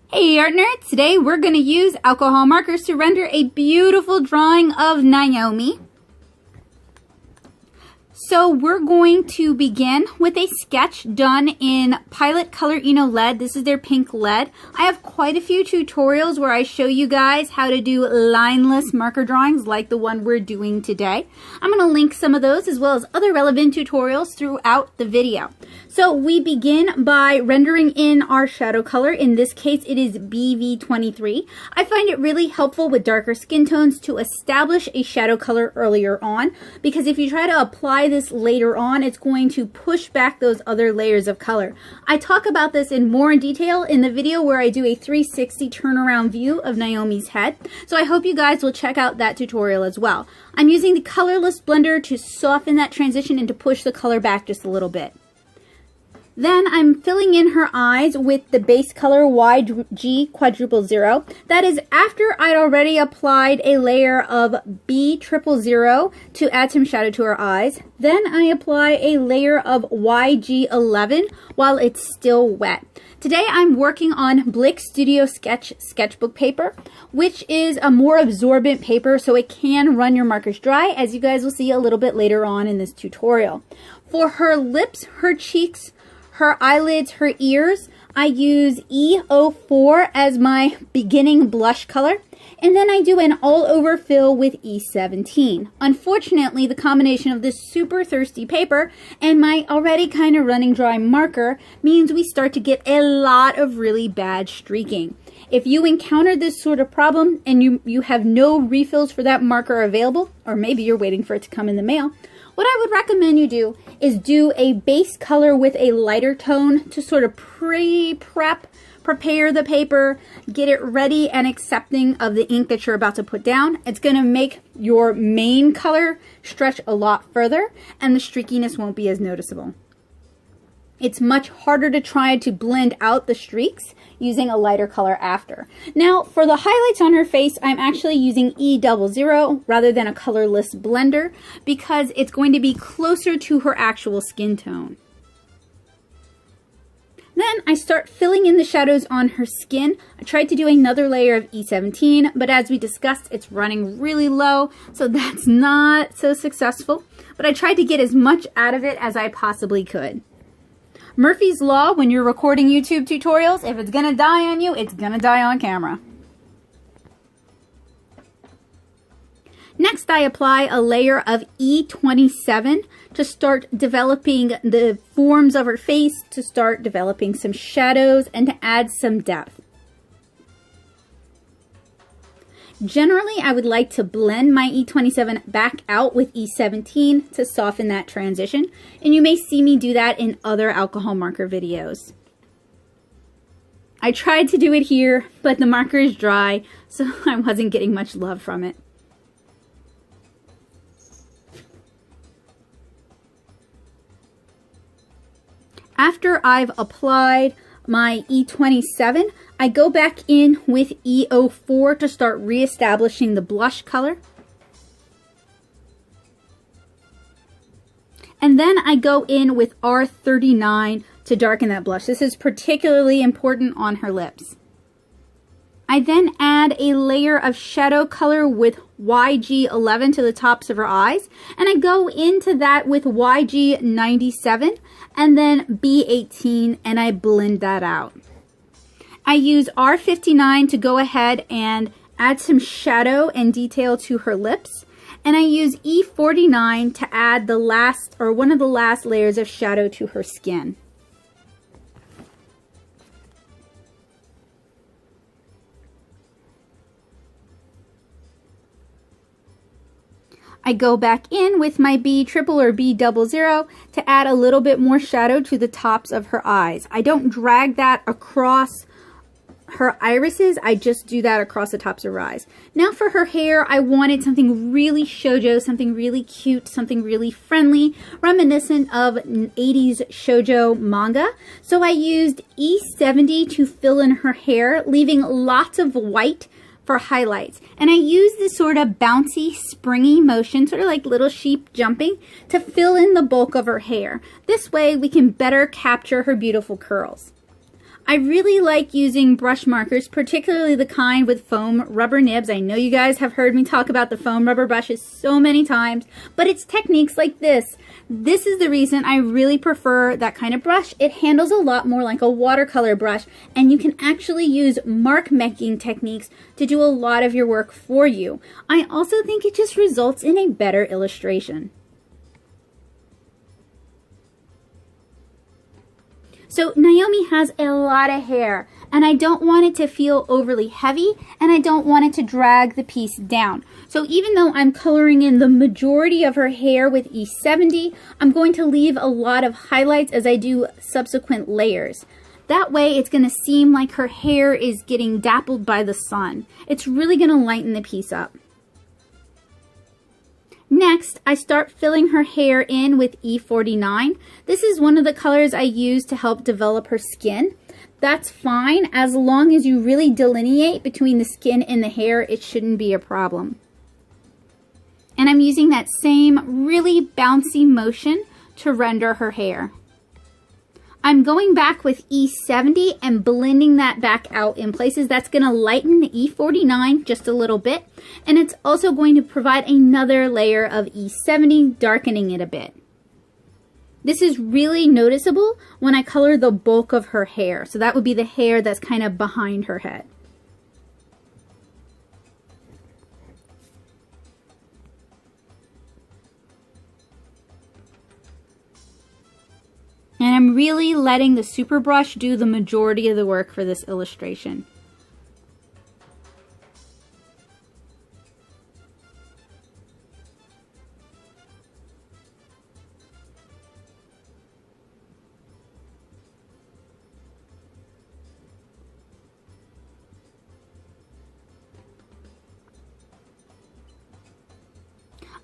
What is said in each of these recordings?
Hey art nerds! Today we're going to use alcohol markers to render a beautiful drawing of Naomi. So we're going to begin with a sketch done in Pilot Color Eno lead. This is their pink lead. I have quite a few tutorials where I show you guys how to do lineless marker drawings like the one we're doing today. I'm going to link some of those as well as other relevant tutorials throughout the video. So we begin by rendering in our shadow color. In this case, it is BV23. I find it really helpful with darker skin tones to establish a shadow color earlier on, because if you try to apply this later on, it's going to push back those other layers of color. I talk about this in more detail in the video where I do a 360 turnaround view of Naomi's head. So I hope you guys will check out that tutorial as well. I'm using the colorless blender to soften that transition and to push the color back just a little bit. Then I'm filling in her eyes with the base color YG00. That is after I'd already applied a layer of B000 to add some shadow to her eyes. Then I apply a layer of YG11 while it's still wet. Today I'm working on Blick Studio sketchbook paper, which is a more absorbent paper, so it can run your markers dry, as you guys will see a little bit later on in this tutorial. For her lips, her cheeks, her eyelids, her ears, I use E04 as my beginning blush color, and then I do an all-over fill with E17. Unfortunately, the combination of this super thirsty paper and my already kind of running dry marker means we start to get a lot of really bad streaking. If you encounter this sort of problem and you have no refills for that marker available, or maybe you're waiting for it to come in the mail, what I would recommend you do is do a base color with a lighter tone to sort of prepare the paper, get it ready and accepting of the ink that you're about to put down. It's going to make your main color stretch a lot further and the streakiness won't be as noticeable. It's much harder to try to blend out the streaks using a lighter color after. Now, for the highlights on her face, I'm actually using E00 rather than a colorless blender because it's going to be closer to her actual skin tone. Then I start filling in the shadows on her skin. I tried to do another layer of E17, but as we discussed, it's running really low, so that's not so successful. But I tried to get as much out of it as I possibly could. Murphy's Law, when you're recording YouTube tutorials, if it's gonna die on you, it's gonna die on camera. Next, I apply a layer of E27 to start developing the forms of her face, to start developing some shadows, and to add some depth. Generally, I would like to blend my E27 back out with E17 to soften that transition, and you may see me do that in other alcohol marker videos. I tried to do it here, but the marker is dry, so I wasn't getting much love from it. After I've applied my E27, I go back in with E04 to start reestablishing the blush color. And then I go in with R39 to darken that blush. This is particularly important on her lips. I then add a layer of shadow color with YG11 to the tops of her eyes, and I go into that with YG97 and then B18, and I blend that out. I use R59 to go ahead and add some shadow and detail to her lips, and I use E49 to add the last, or one of the last layers of shadow to her skin. I go back in with my B00 or B00 to add a little bit more shadow to the tops of her eyes. I don't drag that across her irises, I just do that across the tops of her eyes. Now for her hair, I wanted something really shoujo, something really cute, something really friendly, reminiscent of 80s shoujo manga. So I used E70 to fill in her hair, leaving lots of white for highlights. And I use this sort of bouncy, springy motion, sort of like little sheep jumping, to fill in the bulk of her hair. This way we can better capture her beautiful curls. I really like using brush markers, particularly the kind with foam rubber nibs. I know you guys have heard me talk about the foam rubber brushes so many times, but it's techniques like this. This is the reason I really prefer that kind of brush. It handles a lot more like a watercolor brush, and you can actually use mark making techniques to do a lot of your work for you. I also think it just results in a better illustration. So Naomi has a lot of hair, and I don't want it to feel overly heavy, and I don't want it to drag the piece down. So even though I'm coloring in the majority of her hair with E70, I'm going to leave a lot of highlights as I do subsequent layers. That way it's going to seem like her hair is getting dappled by the sun. It's really going to lighten the piece up. Next, I start filling her hair in with E49. This is one of the colors I use to help develop her skin. That's fine, as long as you really delineate between the skin and the hair, it shouldn't be a problem. And I'm using that same really bouncy motion to render her hair. I'm going back with E70 and blending that back out in places. That's going to lighten the E49 just a little bit. And it's also going to provide another layer of E70, darkening it a bit. This is really noticeable when I color the bulk of her hair. So that would be the hair that's kind of behind her head. And I'm really letting the super brush do the majority of the work for this illustration.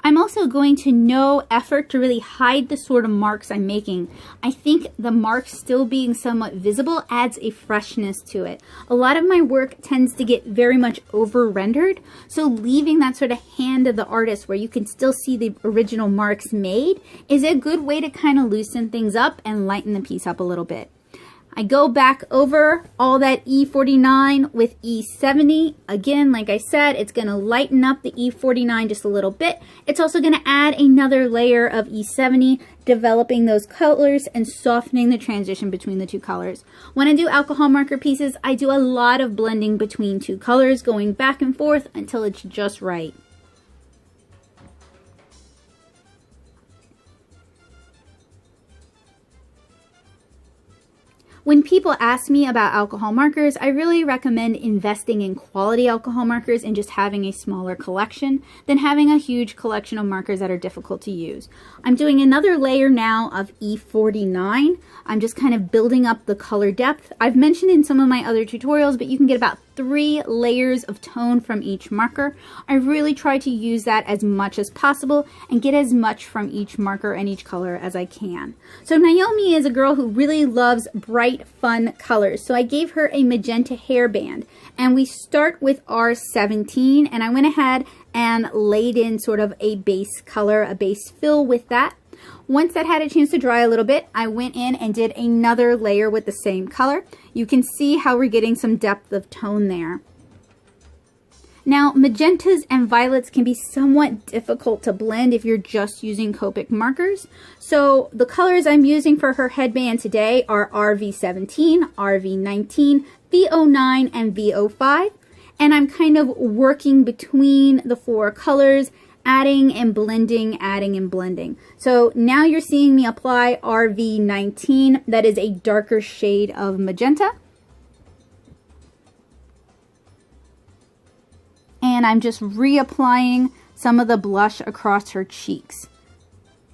I'm also going to no effort to really hide the sort of marks I'm making. I think the marks still being somewhat visible adds a freshness to it. A lot of my work tends to get very much over-rendered, so leaving that sort of hand of the artist where you can still see the original marks made is a good way to kind of loosen things up and lighten the piece up a little bit. I go back over all that E49 with E70. Again, like I said, it's going to lighten up the E49 just a little bit. It's also going to add another layer of E70, developing those colors and softening the transition between the two colors. When I do alcohol marker pieces, I do a lot of blending between two colors, going back and forth until it's just right. When people ask me about alcohol markers, I really recommend investing in quality alcohol markers and just having a smaller collection than having a huge collection of markers that are difficult to use. I'm doing another layer now of E49. I'm just kind of building up the color depth. I've mentioned in some of my other tutorials, but you can get about 3 layers of tone from each marker. I really try to use that as much as possible and get as much from each marker and each color as I can. So Naomi is a girl who really loves bright, fun colors. So I gave her a magenta hairband, and we start with R17, and I went ahead and laid in sort of a base color, a base fill with that. Once that had a chance to dry a little bit, I went in and did another layer with the same color. You can see how we're getting some depth of tone there. Now, magentas and violets can be somewhat difficult to blend if you're just using Copic markers. So the colors I'm using for her headband today are RV17, RV19, V09, and V05. And I'm kind of working between the 4 colors, adding and blending, adding and blending. So now you're seeing me apply RV19. That is a darker shade of magenta. And I'm just reapplying some of the blush across her cheeks.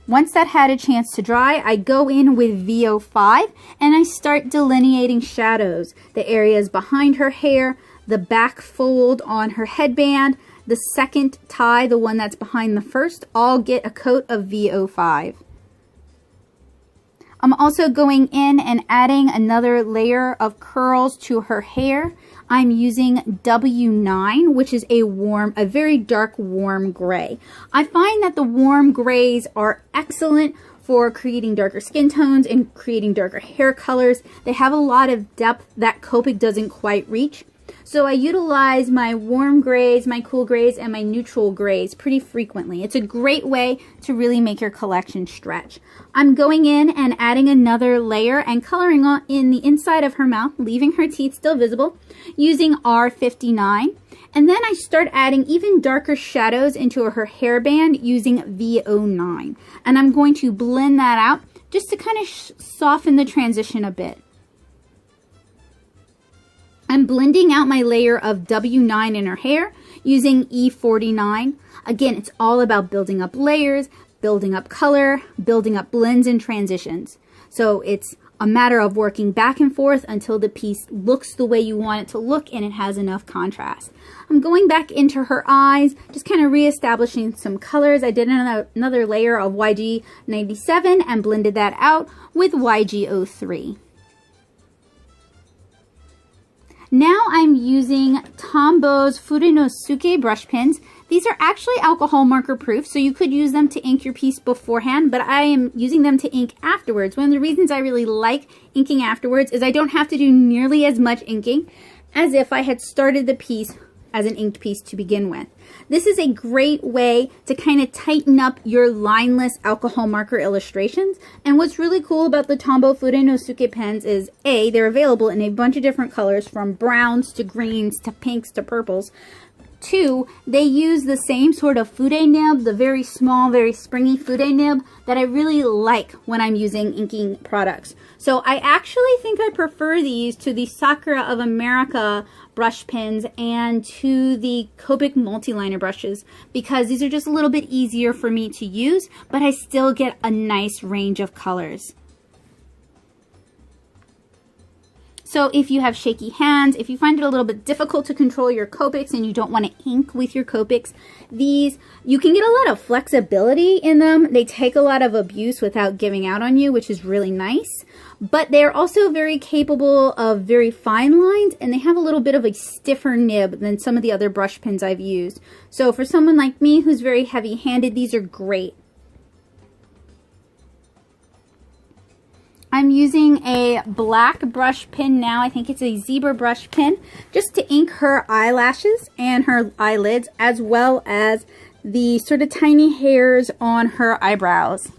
Once that had a chance to dry, I go in with V05 and I start delineating shadows. The areas behind her hair, the back fold on her headband, the second tie, the one that's behind the first, all get a coat of V05. I'm also going in and adding another layer of curls to her hair. I'm using W9, which is a very dark warm gray. I find that the warm grays are excellent for creating darker skin tones and creating darker hair colors. They have a lot of depth that Copic doesn't quite reach. So I utilize my warm grays, my cool grays, and my neutral grays pretty frequently. It's a great way to really make your collection stretch. I'm going in and adding another layer and coloring on in the inside of her mouth, leaving her teeth still visible, using R59. And then I start adding even darker shadows into her hairband using V09. And I'm going to blend that out just to kind of soften the transition a bit. I'm blending out my layer of W9 in her hair using E49. Again, it's all about building up layers, building up color, building up blends and transitions. So it's a matter of working back and forth until the piece looks the way you want it to look and it has enough contrast. I'm going back into her eyes, just kind of reestablishing some colors. I did another layer of YG97 and blended that out with YG03. Now I'm using Tombo's Furinosuke brush pens. These are actually alcohol marker proof, so you could use them to ink your piece beforehand, but I am using them to ink afterwards. One of the reasons I really like inking afterwards is I don't have to do nearly as much inking as if I had started the piece as an inked piece to begin with. This is a great way to kind of tighten up your lineless alcohol marker illustrations. And what's really cool about the Tombow Furinosuke pens is A, they're available in a bunch of different colors from browns to greens to pinks to purples. 2, they use the same sort of fude nib, the very small, very springy fude nib that I really like when I'm using inking products. So I actually think I prefer these to the Sakura of America brush pens and to the Copic multi-liner brushes because these are just a little bit easier for me to use, but I still get a nice range of colors. So if you have shaky hands, if you find it a little bit difficult to control your Copics and you don't want to ink with your Copics, these, you can get a lot of flexibility in them. They take a lot of abuse without giving out on you, which is really nice. But they're also very capable of very fine lines, and they have a little bit of a stiffer nib than some of the other brush pens I've used. So for someone like me who's very heavy-handed, these are great. I'm using a black brush pen now. I think it's a zebra brush pen, just to ink her eyelashes and her eyelids, as well as the sort of tiny hairs on her eyebrows.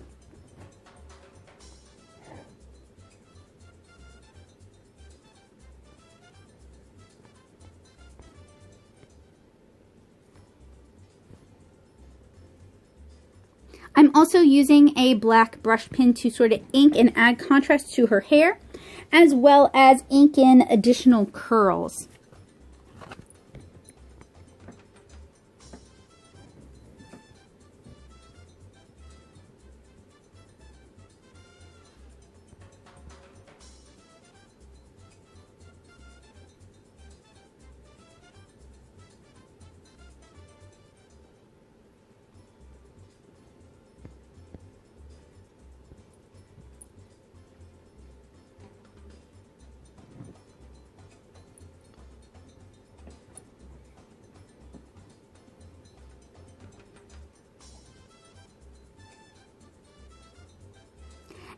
I'm also using a black brush pen to sort of ink and add contrast to her hair, as well as ink in additional curls.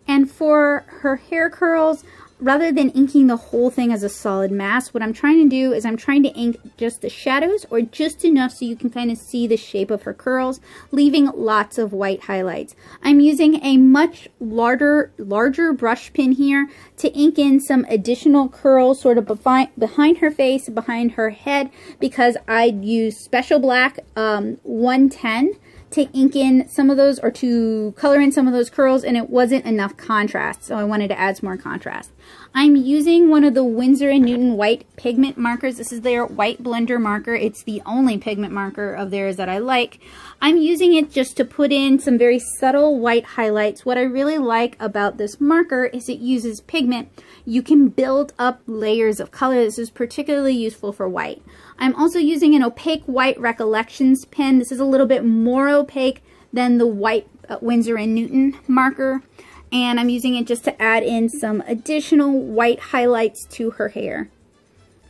And for her hair curls, rather than inking the whole thing as a solid mass, what I'm trying to do is I'm trying to ink just the shadows, or just enough so you can kind of see the shape of her curls, leaving lots of white highlights. I'm using a much larger brush pen here to ink in some additional curls sort of behind her face, behind her head, because I used Special Black 110 to ink in some of those, or to color in some of those curls, and it wasn't enough contrast, so I wanted to add some more contrast. I'm using one of the Winsor & Newton white pigment markers. This is their white blender marker. It's the only pigment marker of theirs that I like. I'm using it just to put in some very subtle white highlights. What I really like about this marker is it uses pigment. You can build up layers of color. This is particularly useful for white. I'm also using an opaque white Recollections pen. This is a little bit more opaque than the white Winsor & Newton marker. And I'm using it just to add in some additional white highlights to her hair.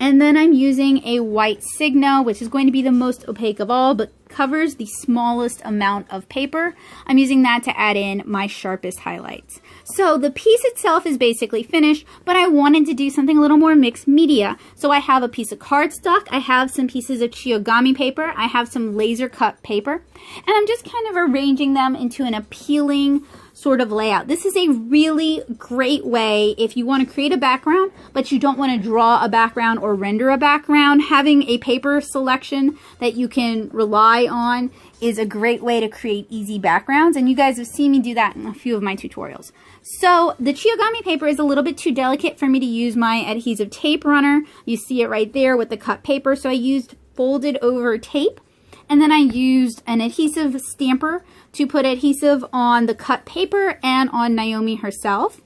And then I'm using a white Signo, which is going to be the most opaque of all, but covers the smallest amount of paper. I'm using that to add in my sharpest highlights. So the piece itself is basically finished, but I wanted to do something a little more mixed media. So I have a piece of cardstock, I have some pieces of Chiogami paper, I have some laser cut paper, and I'm just kind of arranging them into an appealing sort of layout. This is a really great way if you want to create a background, but you don't want to draw a background or render a background. Having a paper selection that you can rely on is a great way to create easy backgrounds, and you guys have seen me do that in a few of my tutorials. So the Chiogami paper is a little bit too delicate for me to use my adhesive tape runner. You see it right there with the cut paper, so I used folded over tape. And then I used an adhesive stamper to put adhesive on the cut paper and on Naomi herself.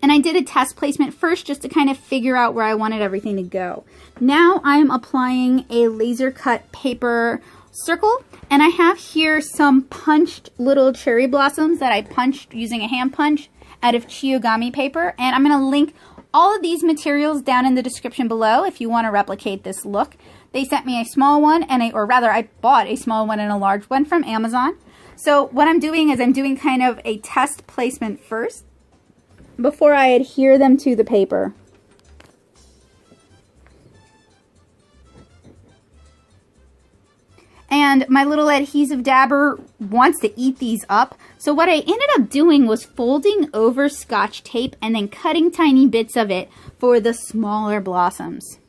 And I did a test placement first just to kind of figure out where I wanted everything to go. Now I'm applying a laser cut paper circle, and I have here some punched little cherry blossoms that I punched using a hand punch out of Chiogami paper. And I'm going to link all of these materials down in the description below if you want to replicate this look. They sent me a small one, or rather I bought a small one and a large one from Amazon. So what I'm doing is I'm doing kind of a test placement first before I adhere them to the paper. And my little adhesive dabber wants to eat these up. So what I ended up doing was folding over Scotch tape and then cutting tiny bits of it for the smaller blossoms.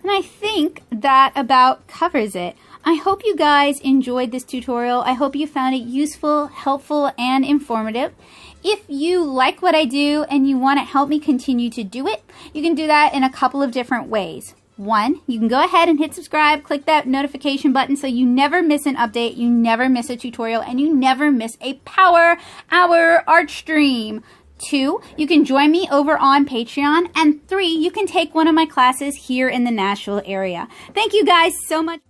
And I think that about covers it. I hope you guys enjoyed this tutorial. I hope you found it useful, helpful, and informative. If you like what I do and you want to help me continue to do it, you can do that in a couple of different ways. One, you can go ahead and hit subscribe, click that notification button so you never miss an update, you never miss a tutorial, and you never miss a Power Hour art stream. 2, you can join me over on Patreon. And 3, you can take one of my classes here in the Nashville area. Thank you guys so much.